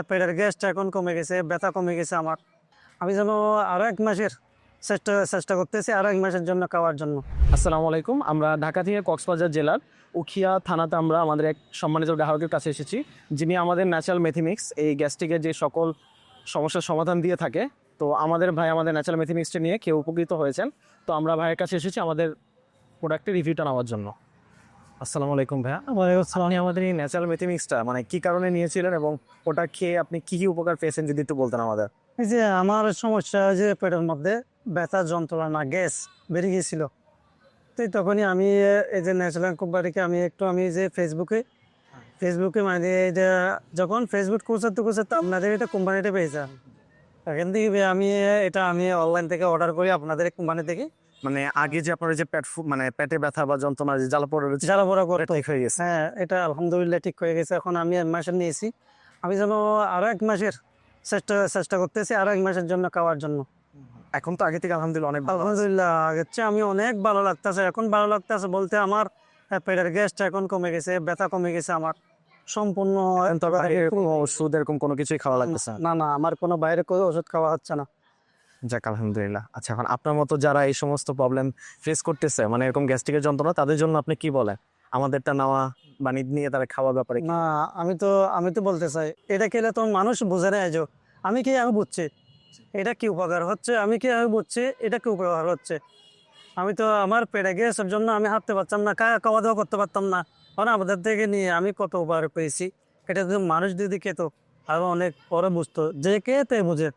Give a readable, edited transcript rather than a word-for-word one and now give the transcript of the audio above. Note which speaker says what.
Speaker 1: পেটের গ্যাসটা এখন কমে গেছে, ব্যথা কমে গেছে আমার। আমি যেন আরো 1 মাসের চেষ্টা চেষ্টা করতেছি, আরো 1 মাসের জন্য খাওয়ার জন্য।
Speaker 2: আসসালামু আলাইকুম। আমরা ঢাকা থেকে কক্সবাজার জেলার উখিয়া থানাতে আমরা আমাদের এক সম্মানিত গ্রাহকের কাছে এসেছি, যিনি আমাদের ন্যাচারাল মেথিমিক্স এই গ্যাস্ট্রিকের যে সকল সমস্যার সমাধান দিয়ে থাকে। তো আমাদের ভাই আমাদের ন্যাচারাল মেথিমিক্সটা নিয়ে কেউ উপকৃত হয়েছেন। তো আমরা ভাইয়ের কাছে এসেছি আমাদের প্রোডাক্টের রিভিউটা নেওয়ার জন্য। আসসালামু আলাইকুম ভাইয়া। আপনি আমাদের এই ন্যাচারাল মেথিমিক্সটা মানে কী কারণে নিয়েছিলেন এবং ওটা খেয়ে আপনি কী কী উপকার পেয়েছেন যদি একটু বলতেন আমাদের।
Speaker 1: এই যে আমার সমস্যা যে পেটের মধ্যে ব্যথা, যন্ত্রণা, গ্যাস বেড়ে গিয়েছিল। তো তখনই আমি এই যে ন্যাচারাল কোম্পানিকে আমি যে ফেসবুকে মানে এই যে যখন ফেসবুক খুঁজতে আপনাদের এটা কোম্পানিটা পেয়েছে। এখান থেকে আমি অনলাইন থেকে অর্ডার করি আপনাদের কোম্পানি থেকে।
Speaker 2: মানে আগে যে আপনার যে মানে পেটে ব্যথা বা যন্ত্রণা যে জ্বালাপোড়া রয়েছে
Speaker 1: জ্বালাপোড়া করে
Speaker 2: ঠিক হয়ে গেছে।
Speaker 1: হ্যাঁ, এটা আলহামদুলিল্লাহ ঠিক হয়ে গেছে। এখন আমি 1 মাসের নিয়েছি। আমি যেন আরো 1 মাসের চেষ্টা করতেছি, আরো 1 মাসের জন্য খাওয়ার জন্য।
Speaker 2: এখন তো আগে থেকে আলহামদুলিল্লাহ অনেক ভালো আছেন।
Speaker 1: আলহামদুলিল্লাহ আগের চেয়ে আমি অনেক ভালো লাগতেছে। এখন ভালো লাগতেছে বলতে আমার পেটের গ্যাসটা এখন কমে গেছে, ব্যথা কমে গেছে আমার সম্পূর্ণ।
Speaker 2: এখন তো আর এরকম ওষুধ এরকম কোনো কিছুই খাওয়া লাগতেছে না।
Speaker 1: না, আমার কোনো বাইরে কোনো ওষুধ খাওয়া হচ্ছে না।
Speaker 2: যাক আলহামদুলিল্লাহ। আচ্ছা, এখন আপনার মতো যারা এই সমস্ত প্রবলেম ফেস করতেছে মানে এরকম গ্যাস্ট্রিকের যন্ত্রণা, তাদের জন্য আপনি কি বলেন আমাদেরটা নেওয়া বা নিয়ে তারা খাওয়ার ব্যাপারে?
Speaker 1: না, আমি তো বলতে চাই এটা খেলে তো মানুষ বোঝে না। আমি বুঝছি এটা কি উপকার হচ্ছে, আমি বুঝছি এটা কি উপকার হচ্ছে। আমি তো আমার পেটে গ্যাসের জন্য আমি হাঁটতে পারতাম না, খাওয়া দাওয়া করতে পারতাম না। কারণ আমাদের থেকে নিয়ে আমি কত উপকার পেয়েছি। এটা যদি মানুষ যদি খেত আরো অনেক পরে বুঝতো, যে কে তে বুঝে।